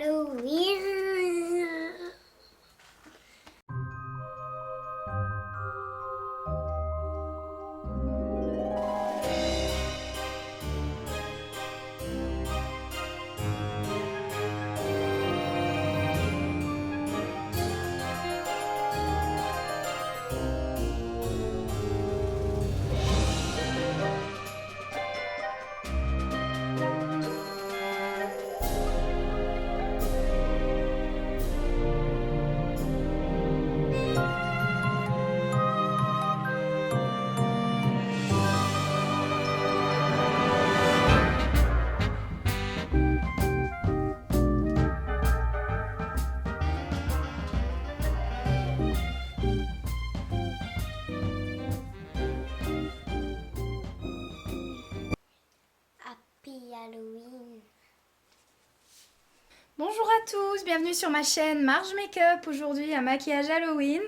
Halloween. Happy Halloween. Bonjour à tous, bienvenue sur ma chaîne Marge Makeup. Aujourd'hui un maquillage Halloween.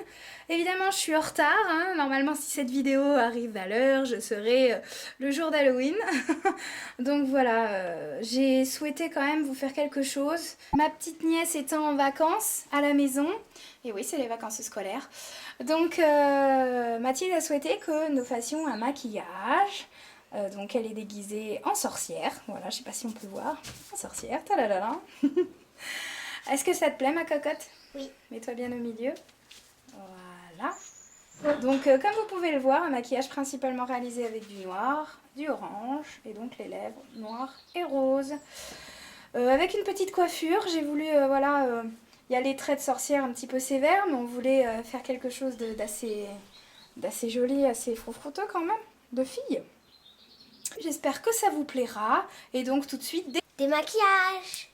Évidemment je suis en retard, hein. Normalement si cette vidéo arrive à l'heure, je serai le jour d'Halloween. Donc voilà, j'ai souhaité quand même vous faire quelque chose. Ma petite nièce étant en vacances à la maison, et oui c'est les vacances scolaires, donc Mathilde a souhaité que nous fassions un maquillage. Donc elle est déguisée en sorcière, voilà, je sais pas si on peut voir, en sorcière, talalala. Est-ce que ça te plaît ma cocotte? Oui. Mets-toi bien au milieu, voilà. Donc comme vous pouvez le voir, un maquillage principalement réalisé avec du noir, du orange, et donc les lèvres noires et roses. Avec une petite coiffure, j'ai voulu, voilà, il y a les traits de sorcière un petit peu sévères, mais on voulait faire quelque chose d'assez joli, assez froufrouteux quand même, de fille. J'espère que ça vous plaira. Et donc tout de suite, Des maquillages.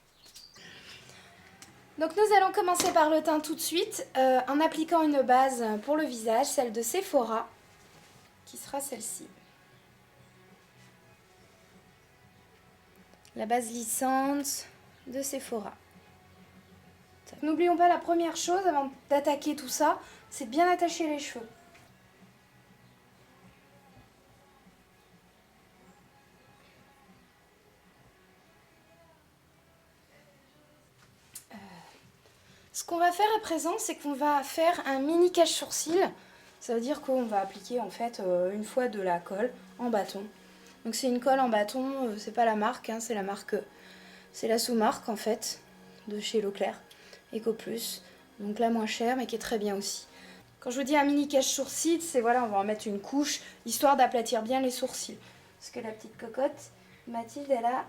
donc nous allons commencer par le teint tout de suite, en appliquant une base pour le visage, celle de Sephora, qui sera celle-ci. La base lissante de Sephora. N'oublions pas la première chose avant d'attaquer tout ça, c'est de bien attacher les cheveux. Ce qu'on va faire à présent, c'est qu'on va faire un mini cache-sourcil. Ça veut dire qu'on va appliquer en fait une fois de la colle en bâton. Donc c'est une colle en bâton, c'est pas la marque, hein, c'est la marque, c'est la sous-marque en fait de chez Leclerc, EcoPlus. Donc la moins chère mais qui est très bien aussi. Quand je vous dis un mini cache-sourcil, c'est voilà, on va en mettre une couche histoire d'aplatir bien les sourcils. Parce que la petite cocotte, Mathilde, elle a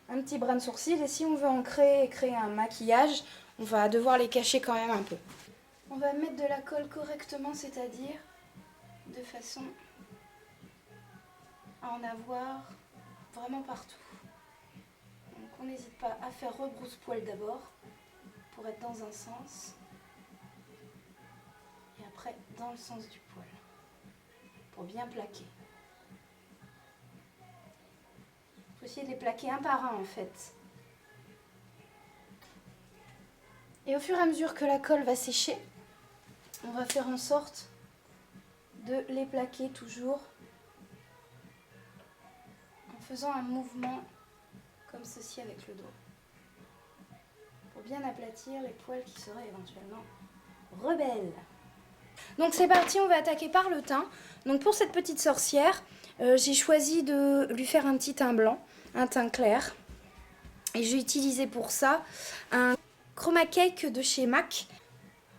un petit brin de sourcil et si on veut en créer un maquillage, on va devoir les cacher quand même un peu. On va mettre de la colle correctement, c'est-à-dire de façon à en avoir vraiment partout. Donc on n'hésite pas à faire rebrousse-poil d'abord pour être dans un sens et après dans le sens du poil pour bien plaquer. Il faut essayer de les plaquer un par un en fait. Et au fur et à mesure que la colle va sécher, on va faire en sorte de les plaquer toujours en faisant un mouvement comme ceci avec le doigt. Pour bien aplatir les poils qui seraient éventuellement rebelles. Donc c'est parti, on va attaquer par le teint. Donc pour cette petite sorcière, j'ai choisi de lui faire un petit teint blanc, un teint clair. Et j'ai utilisé pour ça un Chroma Cake de chez MAC.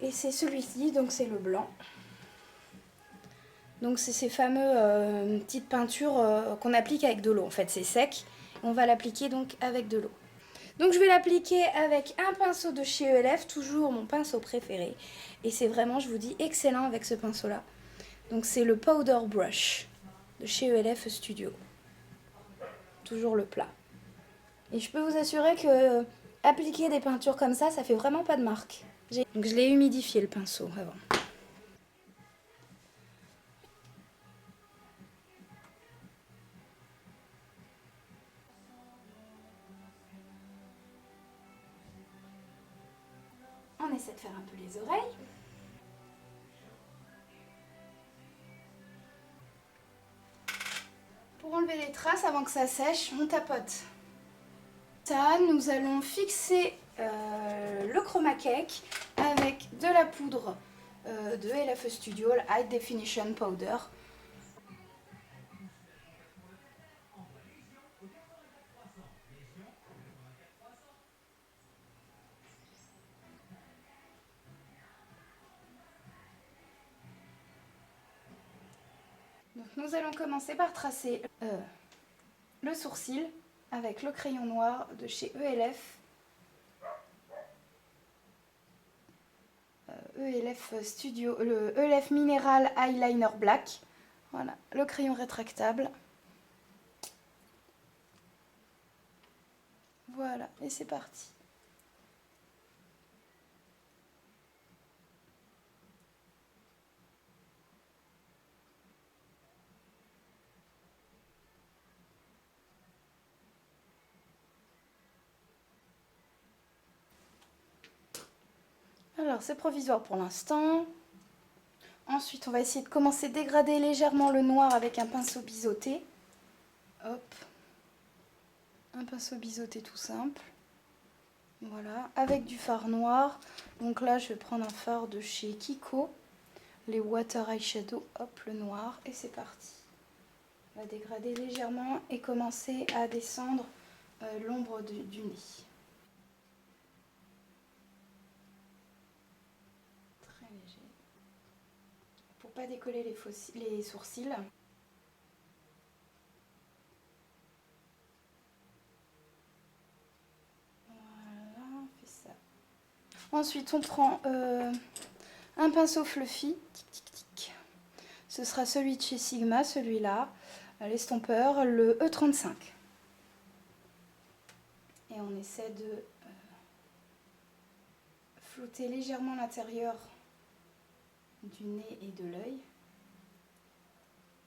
Et c'est celui-ci, donc c'est le blanc. Donc c'est ces fameux petites peintures qu'on applique avec de l'eau. En fait c'est sec, on va l'appliquer donc avec de l'eau. Donc je vais l'appliquer avec un pinceau de chez ELF, toujours mon pinceau préféré. Et c'est vraiment, je vous dis, excellent avec ce pinceau-là. Donc c'est le Powder Brush de chez ELF Studio. Toujours le plat. Et je peux vous assurer que appliquer des peintures comme ça fait vraiment pas de marque. Donc je l'ai humidifié le pinceau avant. On essaie de faire un peu les oreilles. Pour enlever les traces avant que ça sèche, on tapote. Ça, nous allons fixer le Chroma Cake avec de la poudre de LFE Studio, le High Definition Powder. Donc nous allons commencer par tracer le sourcil avec le crayon noir de chez ELF. ELF Studio, le ELF Mineral Eyeliner Black. Voilà, le crayon rétractable. Voilà, et c'est parti. Alors, c'est provisoire pour l'instant. Ensuite, on va essayer de commencer à dégrader légèrement le noir avec un pinceau biseauté. Hop. Un pinceau biseauté tout simple. Voilà, avec du fard noir. Donc là, je vais prendre un fard de chez Kiko. Les Water Eyeshadow. Hop, le noir. Et c'est parti. On va dégrader légèrement et commencer à descendre l'ombre du nez. Très léger. Pour pas décoller les sourcils. Voilà, on fait ça. Ensuite, on prend un pinceau fluffy. Tic, tic, tic. Ce sera celui de chez Sigma, celui-là. L'estompeur, le E35. Et on essaie de flouter légèrement l'intérieur du nez et de l'œil.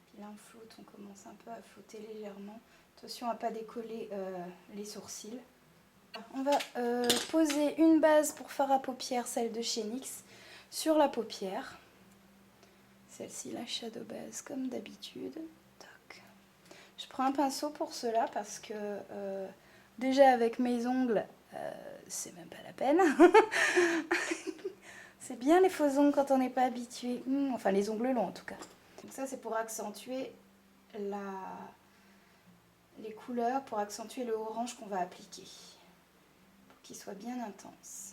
Puis là on floute, on commence un peu à flouter légèrement. Attention à ne pas décoller les sourcils. On va poser une base pour fard à paupières, celle de chez NYX, sur la paupière. Celle-ci, la Shadow Base, comme d'habitude. Je prends un pinceau pour cela parce que déjà avec mes ongles, c'est même pas la peine. C'est bien les faux ongles quand on n'est pas habitué. Enfin les ongles longs en tout cas. Donc ça c'est pour accentuer les couleurs, pour accentuer le orange qu'on va appliquer. Pour qu'il soit bien intense.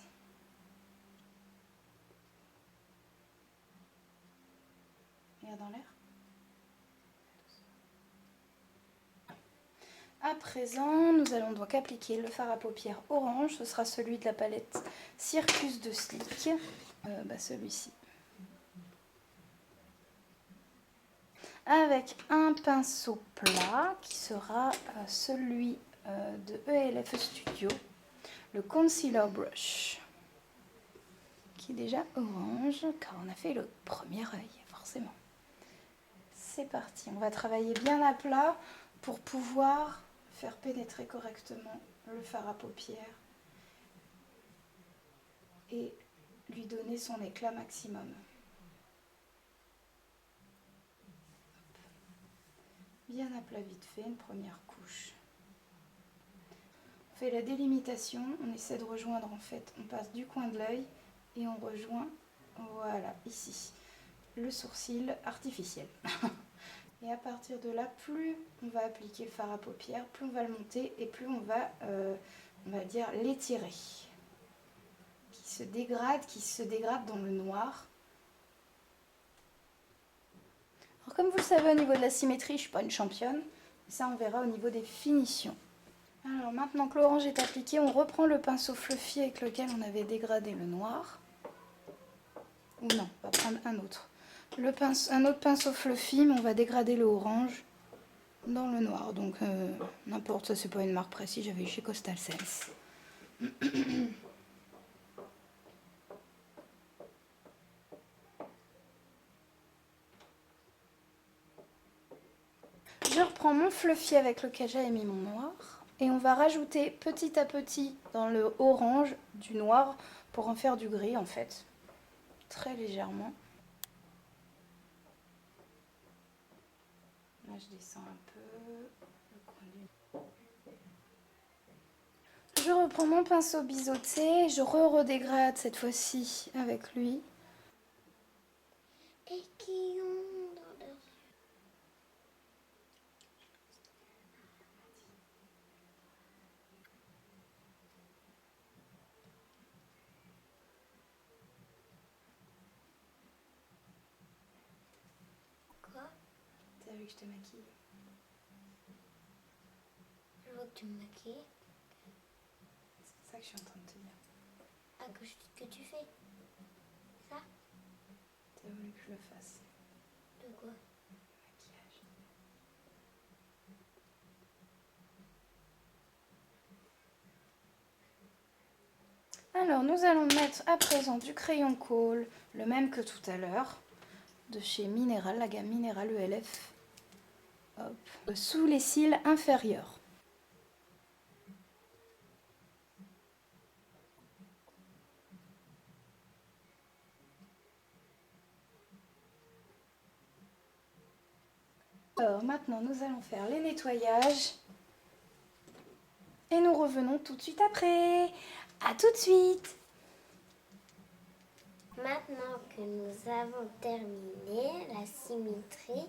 Regarde dans l'air. À présent, nous allons donc appliquer le fard à paupières orange. Ce sera celui de la palette Circus de Sleek. Celui-ci. Avec un pinceau plat qui sera celui de ELF Studio, le Concealer Brush. Qui est déjà orange, car on a fait le premier œil, forcément. C'est parti, on va travailler bien à plat pour pouvoir faire pénétrer correctement le fard à paupières et lui donner son éclat maximum. Bien à plat vite fait, une première couche. On fait la délimitation, on essaie de rejoindre en fait, on passe du coin de l'œil et on rejoint, voilà, ici, le sourcil artificiel. Et à partir de là, plus on va appliquer le fard à paupières, plus on va le monter et plus on va dire l'étirer. Qui se dégrade dans le noir. Alors comme vous le savez au niveau de la symétrie, je ne suis pas une championne. Ça on verra au niveau des finitions. Alors maintenant que l'orange est appliqué, on reprend le pinceau fluffy avec lequel on avait dégradé le noir. Ou non, on va prendre un autre. Un autre pinceau fluffy, mais on va dégrader le orange dans le noir. Donc n'importe, ça c'est pas une marque précise, j'avais chez Coastal Sense. Je reprends mon fluffy avec lequel j'avais mis mon noir. Et on va rajouter petit à petit dans le orange du noir pour en faire du gris en fait. Très légèrement. Là je descends un peu. je reprends mon pinceau biseauté, je redégrade cette fois-ci avec lui. Et qui ont dans leurs yeux. Quoi? T'as vu que je te maquille? Je vois que tu me maquilles. C'est ça que je suis en train de te dire. Ah, que tu fais ça? T'as voulu que je le fasse, De quoi? le maquillage. Alors, nous allons mettre à présent du crayon Kohl, le même que tout à l'heure, de chez Minéral, la gamme Minéral ELF. Hop. Sous les cils inférieurs. Alors, maintenant, nous allons faire les nettoyages. Et nous revenons tout de suite après. À tout de suite. Maintenant que nous avons terminé la symétrie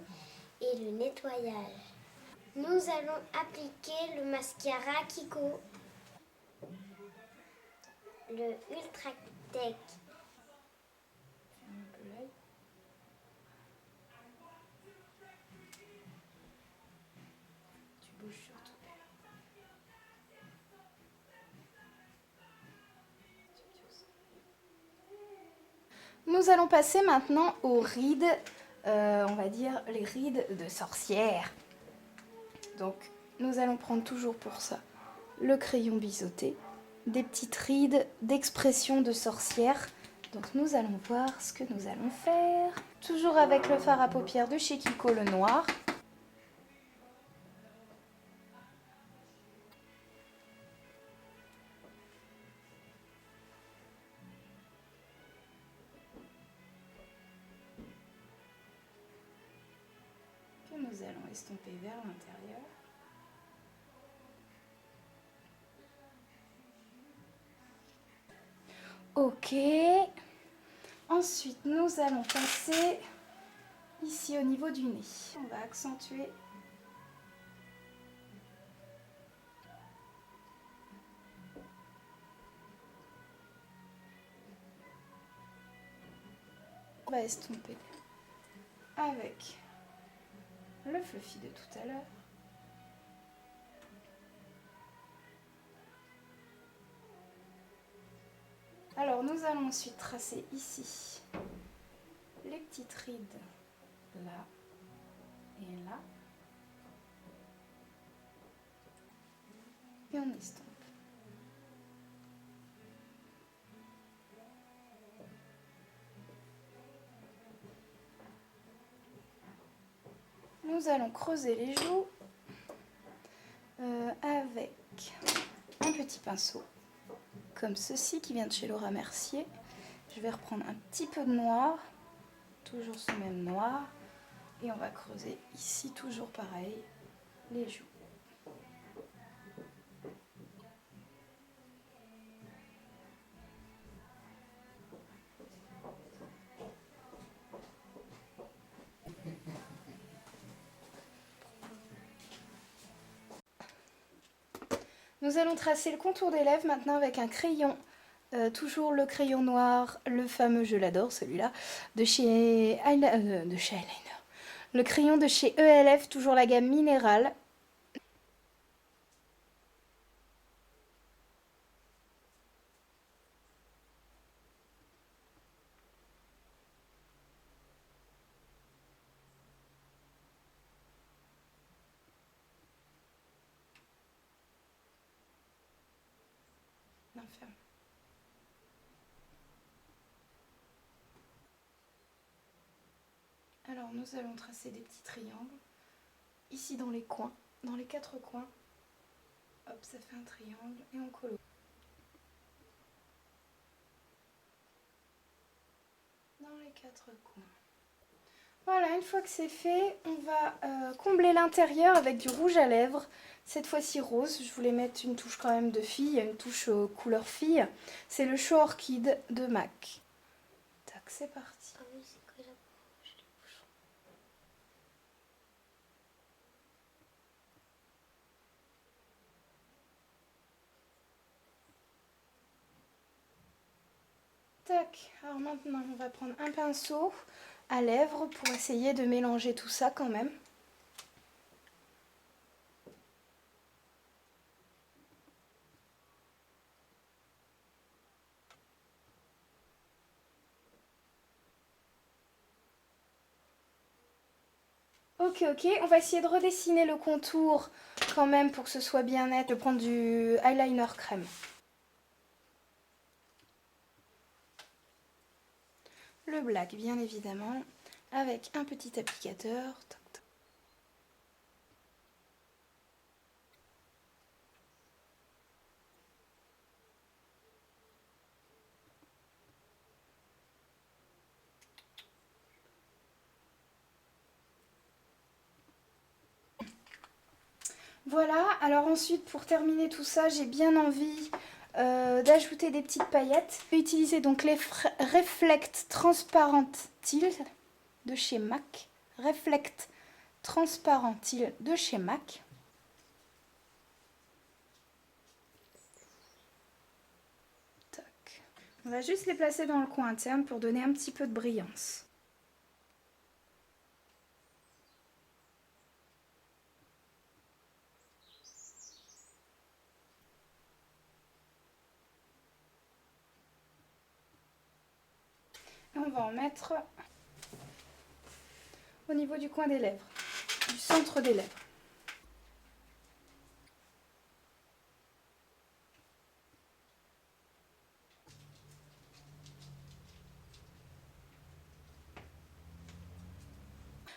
et le nettoyage, nous allons appliquer le mascara Kiko. Le Ultra Tech. Ferme un peu l'œil. Tu bouges surtout. Nous allons passer maintenant aux rides, on va dire les rides de sorcière. Donc, nous allons prendre toujours pour ça le crayon biseauté, des petites rides d'expression de sorcière. Donc, nous allons voir ce que nous allons faire. Toujours avec le fard à paupières de chez Kiko, le noir. Que nous allons estomper vers l'intérieur. Ok. Ensuite, nous allons passer ici au niveau du nez. On va accentuer. On va estomper avec le fluffy de tout à l'heure. Alors, nous allons ensuite tracer ici les petites rides là et là. Et on estompe. Nous allons creuser les joues avec un petit pinceau comme ceci qui vient de chez Laura Mercier. Je vais reprendre un petit peu de noir, toujours ce même noir, et on va creuser ici toujours pareil les joues. Nous allons tracer le contour des lèvres maintenant avec un crayon, toujours le crayon noir, le fameux, je l'adore celui-là, de chez Eyeliner. Le crayon de chez ELF, toujours la gamme Minérale. Non, ferme. Alors nous allons tracer des petits triangles, ici dans les coins, dans les 4 coins. Hop, ça fait un triangle et on colle. Dans les 4 coins. Voilà, une fois que c'est fait, on va combler l'intérieur avec du rouge à lèvres. Cette fois-ci rose, je voulais mettre une touche quand même de fille, une touche couleur fille. C'est le Show Orchid de MAC. Tac, c'est parti. Ah oui, c'est que la bouche. Tac, alors maintenant on va prendre un pinceau à lèvres pour essayer de mélanger tout ça quand même. Ok, on va essayer de redessiner le contour quand même pour que ce soit bien net. Je vais prendre du eyeliner crème. Le black bien évidemment, avec un petit applicateur. Toc, toc. Voilà, alors ensuite pour terminer tout ça, j'ai bien envie d'ajouter des petites paillettes. Je vais utiliser donc les Reflect Transparent Teal de chez MAC. Reflect Transparent Teal de chez MAC. Tac. On va juste les placer dans le coin interne pour donner un petit peu de brillance. Et on va en mettre au niveau du coin des lèvres, du centre des lèvres.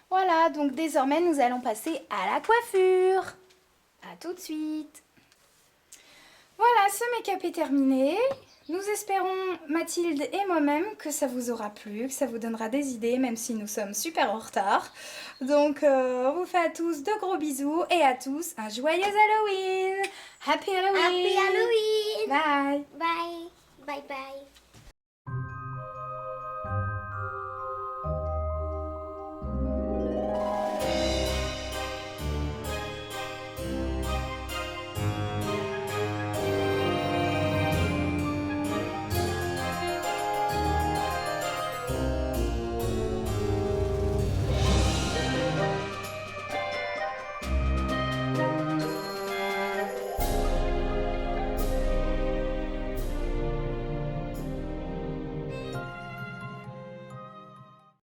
Voilà, donc désormais nous allons passer à la coiffure. À tout de suite. Voilà, ce make-up est terminé. Nous espérons, Mathilde et moi-même, que ça vous aura plu, que ça vous donnera des idées, même si nous sommes super en retard. Donc, on vous fait à tous de gros bisous et à tous un joyeux Halloween! Happy Halloween! Happy Halloween! Bye! Bye! Bye bye!